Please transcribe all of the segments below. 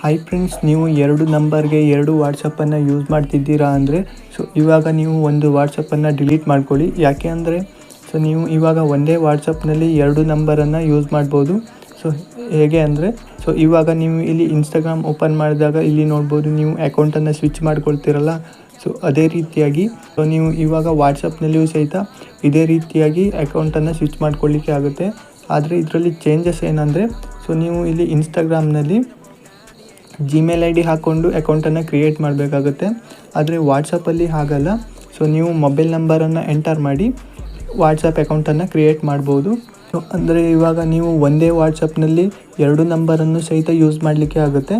Hi friends, ನೀವು 2 ನಂಬರ್ಗೆ 2 ವಾಟ್ಸಪ್ಪನ್ನು use ಮಾಡ್ತಿದ್ದೀರಾ ಅಂದರೆ ಇವಾಗ ನೀವು ಒಂದು ವಾಟ್ಸಪ್ಪನ್ನು ಡಿಲೀಟ್ ಮಾಡ್ಕೊಳ್ಳಿ. ಯಾಕೆ ಅಂದರೆ ನೀವು ಇವಾಗ ಒಂದೇ ವಾಟ್ಸಪ್ನಲ್ಲಿ 2 ನಂಬರನ್ನು ಯೂಸ್ ಮಾಡ್ಬೋದು. ಹೇಗೆ ಅಂದರೆ ಇವಾಗ ನೀವು ಇಲ್ಲಿ ಇನ್ಸ್ಟಾಗ್ರಾಮ್ ಓಪನ್ ಮಾಡಿದಾಗ ಇಲ್ಲಿ ನೋಡ್ಬೋದು, ನೀವು ಅಕೌಂಟನ್ನು ಸ್ವಿಚ್ ಮಾಡ್ಕೊಳ್ತೀರಲ್ಲ. ಅದೇ ರೀತಿಯಾಗಿ ನೀವು ಇವಾಗ ವಾಟ್ಸಪ್ನಲ್ಲಿಯೂ ಸಹಿತ ಇದೇ ರೀತಿಯಾಗಿ ಅಕೌಂಟನ್ನು ಸ್ವಿಚ್ ಮಾಡ್ಕೊಳ್ಳಿಕ್ಕೆ ಆಗುತ್ತೆ. ಆದರೆ ಇದರಲ್ಲಿ ಚೇಂಜಸ್ ಏನಂದರೆ ನೀವು ಇಲ್ಲಿ ಇನ್ಸ್ಟಾಗ್ರಾಮ್ನಲ್ಲಿ ಜಿಮೇಲ್ ಐ ಡಿ ಹಾಕ್ಕೊಂಡು ಅಕೌಂಟನ್ನು ಕ್ರಿಯೇಟ್ ಮಾಡಬೇಕಾಗುತ್ತೆ. ಆದರೆ ವಾಟ್ಸಪ್ಪಲ್ಲಿ ಹಾಗಲ್ಲ. ನೀವು ಮೊಬೈಲ್ ನಂಬರನ್ನು ಎಂಟರ್ ಮಾಡಿ ವಾಟ್ಸಪ್ ಅಕೌಂಟನ್ನು ಕ್ರಿಯೇಟ್ ಮಾಡ್ಬೋದು. ಅಂದರೆ ಇವಾಗ ನೀವು ಒಂದೇ ವಾಟ್ಸಪ್ನಲ್ಲಿ 2 ನಂಬರನ್ನು ಸಹಿತ ಯೂಸ್ ಮಾಡಲಿಕ್ಕೆ ಆಗುತ್ತೆ.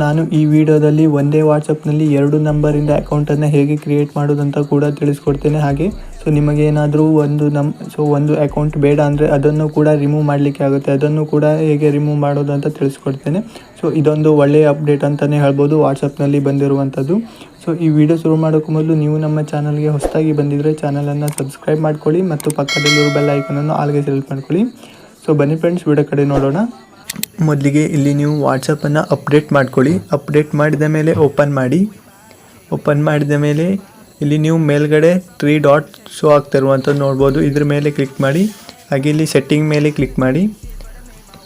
ನಾನು ಈ ವಿಡಿಯೋದಲ್ಲಿ ಒಂದೇ ವಾಟ್ಸಪ್ನಲ್ಲಿ 2 ನಂಬರಿಂದ ಅಕೌಂಟನ್ನು ಹೇಗೆ ಕ್ರಿಯೇಟ್ ಮಾಡೋದಂತ ಕೂಡ ತಿಳಿಸ್ಕೊಡ್ತೇನೆ. ಹಾಗೆ ನಿಮಗೇನಾದರೂ ಒಂದು ಅಕೌಂಟ್ ಬೇಡ ಅಂದರೆ ಅದನ್ನು ಕೂಡ ರಿಮೂವ್ ಮಾಡಲಿಕ್ಕೆ ಆಗುತ್ತೆ. ಅದನ್ನು ಕೂಡ ಹೇಗೆ ರಿಮೂವ್ ಮಾಡೋದು ಅಂತ ತಿಳಿಸ್ಕೊಡ್ತೇನೆ. ಇದೊಂದು ಒಳ್ಳೆಯ ಅಪ್ಡೇಟ್ ಅಂತಲೇ ಹೇಳ್ಬೋದು ವಾಟ್ಸಪ್ನಲ್ಲಿ ಬಂದಿರುವಂಥದ್ದು. ಈ ವಿಡಿಯೋ ಶುರು ಮಾಡೋಕ್ಕೂ ಮೊದಲು ನೀವು ನಮ್ಮ ಚಾನಲ್ಗೆ ಹೊಸದಾಗಿ ಬಂದಿದ್ದರೆ ಚಾನಲನ್ನು ಸಬ್ಸ್ಕ್ರೈಬ್ ಮಾಡ್ಕೊಳ್ಳಿ ಮತ್ತು ಪಕ್ಕದಲ್ಲಿರುವ ಬೆಲ್ ಐಕನನ್ನು ಆಲ್ಗೆ ಸೆಲೆಕ್ಟ್ ಮಾಡ್ಕೊಳ್ಳಿ. ಬನ್ನಿ ಫ್ರೆಂಡ್ಸ್, ವಿಡಿಯೋ ಕಡೆ ನೋಡೋಣ. ಮೊದಲಿಗೆ ಇಲ್ಲಿ ನೀವು ವಾಟ್ಸಪ್ಪನ್ನು ಅಪ್ಡೇಟ್ ಮಾಡ್ಕೊಳ್ಳಿ. ಅಪ್ಡೇಟ್ ಮಾಡಿದ ಮೇಲೆ ಓಪನ್ ಮಾಡಿದ ಮೇಲೆ ಇಲ್ಲಿ ನೀವು ಮೇಲ್ಗಡೆ 3 ಡಾಟ್ ಶೋ ಆಗ್ತಿರುವಂಥದ್ದು ನೋಡ್ಬೋದು. ಇದ್ರ ಮೇಲೆ ಕ್ಲಿಕ್ ಮಾಡಿ. ಹಾಗೆ ಇಲ್ಲಿ ಸೆಟ್ಟಿಂಗ್ ಮೇಲೆ ಕ್ಲಿಕ್ ಮಾಡಿ.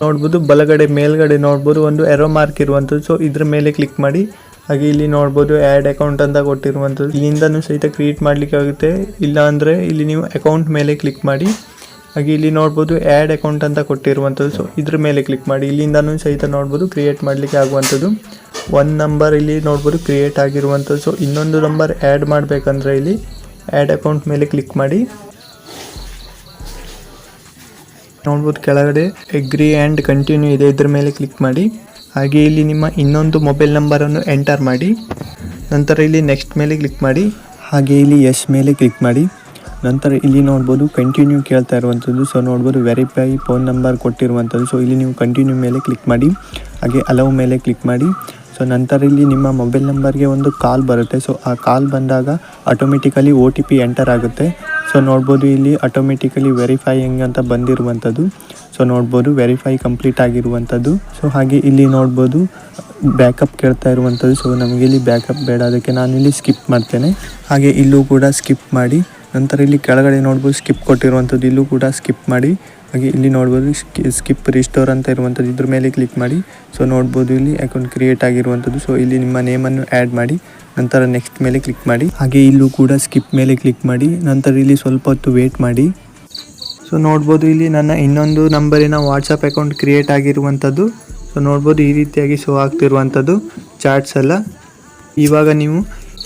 ನೋಡ್ಬೋದು ಬಲಗಡೆ ಮೇಲ್ಗಡೆ ನೋಡ್ಬೋದು ಒಂದು ಎರೋ ಮಾರ್ಕ್ ಇರುವಂಥದ್ದು. ಇದ್ರ ಮೇಲೆ ಕ್ಲಿಕ್ ಮಾಡಿ. ಹಾಗೆ ಇಲ್ಲಿ ನೋಡ್ಬೋದು ಆ್ಯಡ್ ಅಕೌಂಟ್ ಅಂತ ಕೊಟ್ಟಿರುವಂಥದ್ದು. ಇಲ್ಲಿಂದನೂ ಸಹಿತ ಕ್ರಿಯೇಟ್ ಮಾಡಲಿಕ್ಕೆ ಆಗುತ್ತೆ. ಇಲ್ಲ ಅಂದರೆ ಇಲ್ಲಿ ನೀವು ಅಕೌಂಟ್ ಮೇಲೆ ಕ್ಲಿಕ್ ಮಾಡಿ. ಹಾಗೆ ಇಲ್ಲಿ ನೋಡ್ಬೋದು ಆ್ಯಡ್ ಅಕೌಂಟ್ ಅಂತ ಕೊಟ್ಟಿರುವಂಥದ್ದು. ಇದ್ರ ಮೇಲೆ ಕ್ಲಿಕ್ ಮಾಡಿ. ಇಲ್ಲಿಂದನೂ ಸಹಿತ ನೋಡ್ಬೋದು ಕ್ರಿಯೇಟ್ ಮಾಡಲಿಕ್ಕೆ ಆಗುವಂಥದ್ದು. 1 ನಂಬರ್ ಇಲ್ಲಿ ನೋಡ್ಬೋದು ಕ್ರಿಯೇಟ್ ಆಗಿರುವಂಥದ್ದು. ಇನ್ನೊಂದು ನಂಬರ್ ಆ್ಯಡ್ ಮಾಡಬೇಕಂದ್ರೆ ಇಲ್ಲಿ ಆ್ಯಡ್ ಅಕೌಂಟ್ ಮೇಲೆ ಕ್ಲಿಕ್ ಮಾಡಿ. ನೋಡ್ಬೋದು ಕೆಳಗಡೆ ಎಗ್ರಿ ಆ್ಯಂಡ್ ಕಂಟಿನ್ಯೂ ಇದೆ, ಇದ್ರ ಮೇಲೆ ಕ್ಲಿಕ್ ಮಾಡಿ. ಹಾಗೆ ಇಲ್ಲಿ ನಿಮ್ಮ ಇನ್ನೊಂದು ಮೊಬೈಲ್ ನಂಬರನ್ನು ಎಂಟರ್ ಮಾಡಿ. ನಂತರ ಇಲ್ಲಿ ನೆಕ್ಸ್ಟ್ ಮೇಲೆ ಕ್ಲಿಕ್ ಮಾಡಿ. ಹಾಗೆ ಇಲ್ಲಿ ಎಸ್ ಮೇಲೆ ಕ್ಲಿಕ್ ಮಾಡಿ. ನಂತರ ಇಲ್ಲಿ ನೋಡ್ಬೋದು ಕಂಟಿನ್ಯೂ ಕೇಳ್ತಾ ಇರುವಂಥದ್ದು. ನೋಡ್ಬೋದು ವೆರಿಫೈ ಫೋನ್ ನಂಬರ್ ಕೊಟ್ಟಿರುವಂಥದ್ದು. ಇಲ್ಲಿ ನೀವು ಕಂಟಿನ್ಯೂ ಮೇಲೆ ಕ್ಲಿಕ್ ಮಾಡಿ. ಹಾಗೆ ಅಲೌ ಮೇಲೆ ಕ್ಲಿಕ್ ಮಾಡಿ. ನಂತರ ಇಲ್ಲಿ ನಿಮ್ಮ ಮೊಬೈಲ್ ನಂಬರ್ಗೆ ಒಂದು ಕಾಲ್ ಬರುತ್ತೆ. ಆ ಕಾಲ್ ಬಂದಾಗ ಆಟೋಮೆಟಿಕಲಿ OTP ಎಂಟರ್ ಆಗುತ್ತೆ. ನೋಡ್ಬೋದು ಇಲ್ಲಿ ಆಟೋಮೆಟಿಕಲಿ ವೆರಿಫೈಯಿಂಗ್ ಅಂತ ಬಂದಿರುವಂಥದ್ದು. ನೋಡ್ಬೋದು ವೆರಿಫೈ ಕಂಪ್ಲೀಟ್ ಆಗಿರುವಂಥದ್ದು. ಹಾಗೆ ಇಲ್ಲಿ ನೋಡ್ಬೋದು ಬ್ಯಾಕಪ್ ಕೇಳ್ತಾ ಇರುವಂಥದ್ದು. ನಮಗೆ ಇಲ್ಲಿ ಬ್ಯಾಕಪ್ ಬೇಡ, ಅದಕ್ಕೆ ನಾನು ಇಲ್ಲಿ ಸ್ಕಿಪ್ ಮಾಡ್ತೇನೆ. ಹಾಗೆ ಇಲ್ಲೂ ಕೂಡ ಸ್ಕಿಪ್ ಮಾಡಿ. ನಂತರ ಇಲ್ಲಿ ಕೆಳಗಡೆ ನೋಡ್ಬೋದು ಸ್ಕಿಪ್ ಕೊಟ್ಟಿರುವಂಥದ್ದು, ಇಲ್ಲೂ ಕೂಡ ಸ್ಕಿಪ್ ಮಾಡಿ. ಹಾಗೆ ಇಲ್ಲಿ ನೋಡ್ಬೋದು ಸ್ಕಿಪ್ ರಿಸ್ಟೋರ್ ಅಂತ ಇರುವಂಥದ್ದು, ಇದ್ರ ಮೇಲೆ ಕ್ಲಿಕ್ ಮಾಡಿ. ನೋಡ್ಬೋದು ಇಲ್ಲಿ ಅಕೌಂಟ್ ಕ್ರಿಯೇಟ್ ಆಗಿರುವಂಥದ್ದು. ಇಲ್ಲಿ ನಿಮ್ಮ ನೇಮನ್ನು ಆ್ಯಡ್ ಮಾಡಿ. ನಂತರ ನೆಕ್ಸ್ಟ್ ಮೇಲೆ ಕ್ಲಿಕ್ ಮಾಡಿ. ಹಾಗೆ ಇಲ್ಲೂ ಕೂಡ ಸ್ಕಿಪ್ ಮೇಲೆ ಕ್ಲಿಕ್ ಮಾಡಿ. ನಂತರ ಇಲ್ಲಿ ಸ್ವಲ್ಪ ಹೊತ್ತು ವೇಟ್ ಮಾಡಿ. ನೋಡ್ಬೋದು ಇಲ್ಲಿ ನನ್ನ ಇನ್ನೊಂದು ನಂಬರಿನ ವಾಟ್ಸಪ್ ಅಕೌಂಟ್ ಕ್ರಿಯೇಟ್ ಆಗಿರುವಂಥದ್ದು. ನೋಡ್ಬೋದು ಈ ರೀತಿಯಾಗಿ ಶೋ ಆಗ್ತಿರುವಂಥದ್ದು ಚಾಟ್ಸ್ ಎಲ್ಲ. ಇವಾಗ ನೀವು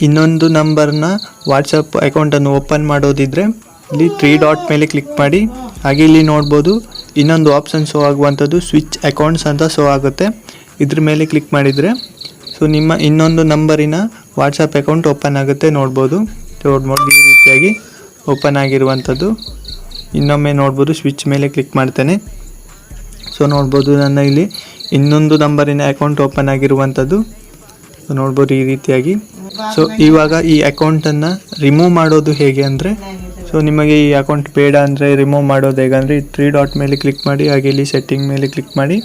ಇನ್ನೊಂದು ನಂಬರ್ನ ವಾಟ್ಸಪ್ ಅಕೌಂಟನ್ನು ಓಪನ್ ಮಾಡೋದಿದ್ರೆ ಇಲ್ಲಿ 3 ಡಾಟ್ ಮೇಲೆ ಕ್ಲಿಕ್ ಮಾಡಿ. ಹಾಗೆ ಇಲ್ಲಿ ನೋಡ್ಬೋದು ಇನ್ನೊಂದು ಆಪ್ಷನ್ ಶೋ ಆಗುವಂಥದ್ದು ಸ್ವಿಚ್ ಅಕೌಂಟ್ಸ್ ಅಂತ ಶೋ ಆಗುತ್ತೆ. ಇದ್ರ ಮೇಲೆ ಕ್ಲಿಕ್ ಮಾಡಿದರೆ ನಿಮ್ಮ ಇನ್ನೊಂದು ನಂಬರಿನ ವಾಟ್ಸಪ್ ಅಕೌಂಟ್ ಓಪನ್ ಆಗುತ್ತೆ. ನೋಡ್ಬೋದು ಈ ರೀತಿಯಾಗಿ ಓಪನ್ ಆಗಿರುವಂಥದ್ದು. ಇನ್ನೊಮ್ಮೆ ನೋಡ್ಬೋದು ಸ್ವಿಚ್ ಮೇಲೆ ಕ್ಲಿಕ್ ಮಾಡ್ತೇನೆ. ನೋಡ್ಬೋದು ನನ್ನ ಇಲ್ಲಿ ಇನ್ನೊಂದು ನಂಬರಿನ ಅಕೌಂಟ್ ಓಪನ್ ಆಗಿರುವಂಥದ್ದು. ನೋಡ್ಬೋದು ಈ ರೀತಿಯಾಗಿ. ಇವಾಗ ಈ ಅಕೌಂಟನ್ನು ರಿಮೂವ್ ಮಾಡೋದು ಹೇಗೆ ಅಂದರೆ ನಿಮಗೆ ಈ ಅಕೌಂಟ್ ಬೇಡ ಅಂದರೆ ರಿಮೂವ್ ಮಾಡೋದು ಹೇಗೆ ಅಂದರೆ 3 ಡಾಟ್ ಮೇಲೆ ಕ್ಲಿಕ್ ಮಾಡಿ. ಹಾಗೆ ಇಲ್ಲಿ ಸೆಟ್ಟಿಂಗ್ ಮೇಲೆ ಕ್ಲಿಕ್ ಮಾಡಿ.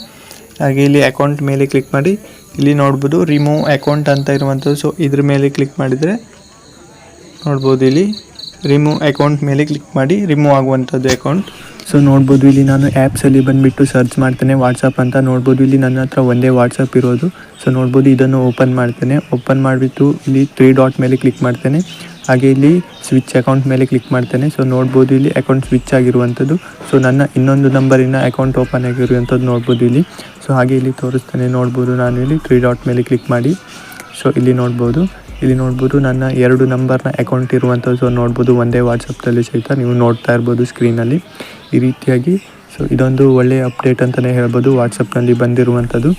ಹಾಗೆ ಇಲ್ಲಿ ಅಕೌಂಟ್ ಮೇಲೆ ಕ್ಲಿಕ್ ಮಾಡಿ. ಇಲ್ಲಿ ನೋಡ್ಬೋದು ರಿಮೂವ್ ಅಕೌಂಟ್ ಅಂತ ಇರುವಂಥದ್ದು. ಇದ್ರ ಮೇಲೆ ಕ್ಲಿಕ್ ಮಾಡಿದರೆ ನೋಡ್ಬೋದು ಇಲ್ಲಿ ರಿಮೂವ್ ಅಕೌಂಟ್ ಮೇಲೆ ಕ್ಲಿಕ್ ಮಾಡಿ ರಿಮೂವ್ ಆಗುವಂಥದ್ದು ಅಕೌಂಟ್. ನೋಡ್ಬೋದು ಇಲ್ಲಿ ನಾನು ಆ್ಯಪ್ಸಲ್ಲಿ ಬಂದುಬಿಟ್ಟು ಸರ್ಚ್ ಮಾಡ್ತೇನೆ ವಾಟ್ಸಪ್ ಅಂತ. ನೋಡ್ಬೋದು ಇಲ್ಲಿ ನನ್ನ ಹತ್ರ ಒಂದೇ ವಾಟ್ಸಪ್ ಇರೋದು. ನೋಡ್ಬೋದು ಇದನ್ನು ಓಪನ್ ಮಾಡ್ತೇನೆ. ಓಪನ್ ಮಾಡಿಬಿಟ್ಟು ಇಲ್ಲಿ 3 ಡಾಟ್ ಮೇಲೆ ಕ್ಲಿಕ್ ಮಾಡ್ತೇನೆ. ಹಾಗೆ ಇಲ್ಲಿ ಸ್ವಿಚ್ ಅಕೌಂಟ್ ಮೇಲೆ ಕ್ಲಿಕ್ ಮಾಡ್ತೇನೆ. ನೋಡ್ಬೋದು ಇಲ್ಲಿ ಅಕೌಂಟ್ ಸ್ವಿಚ್ ಆಗಿರುವಂಥದ್ದು. ನನ್ನ ಇನ್ನೊಂದು ನಂಬರಿನ ಅಕೌಂಟ್ ಓಪನ್ ಆಗಿರುವಂಥದ್ದು ನೋಡ್ಬೋದು ಇಲ್ಲಿ. ಹಾಗೆ ಇಲ್ಲಿ ತೋರಿಸ್ತೇನೆ. ನೋಡ್ಬೋದು ನಾನು ಇಲ್ಲಿ 3 ಡಾಟ್ ಮೇಲೆ ಕ್ಲಿಕ್ ಮಾಡಿ. ಇಲ್ಲಿ ನೋಡ್ಬೋದು ನನ್ನ 2 ನಂಬರ್ನ ಅಕೌಂಟ್ ಇರುವಂಥದ್ದು. ನೋಡ್ಬೋದು ಒಂದೇ ವಾಟ್ಸಪ್ನಲ್ಲಿ ಸಹಿತ ನೀವು ನೋಡ್ತಾ ಇರ್ಬೋದು ಸ್ಕ್ರೀನಲ್ಲಿ ಈ ರೀತಿಯಾಗಿ. ಇದೊಂದು ಒಳ್ಳೆಯ ಅಪ್ಡೇಟ್ ಅಂತಲೇ ಹೇಳ್ಬೋದು ವಾಟ್ಸಪ್ನಲ್ಲಿ ಬಂದಿರುವಂಥದ್ದು.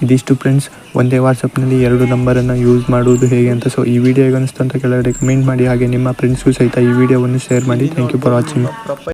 ಇದಿಷ್ಟು ಫ್ರೆಂಡ್ಸ್, ಒಂದೇ ವಾಟ್ಸಪ್ನಲ್ಲಿ 2 ನಂಬರನ್ನು ಯೂಸ್ ಮಾಡುವುದು ಹೇಗೆ ಅಂತ. ಈ ವಿಡಿಯೋ ಹೇಗೆ ಅನಿಸ್ತು ಅಂತ ಕೆಳಗಡೆ ಕಮೆಂಟ್ ಮಾಡಿ. ಹಾಗೆ ನಿಮ್ಮ ಫ್ರೆಂಡ್ಸ್ಗೂ ಸಹಿತ ಈ ವಿಡಿಯೋವನ್ನು ಶೇರ್ ಮಾಡಿ. Thank you for watching.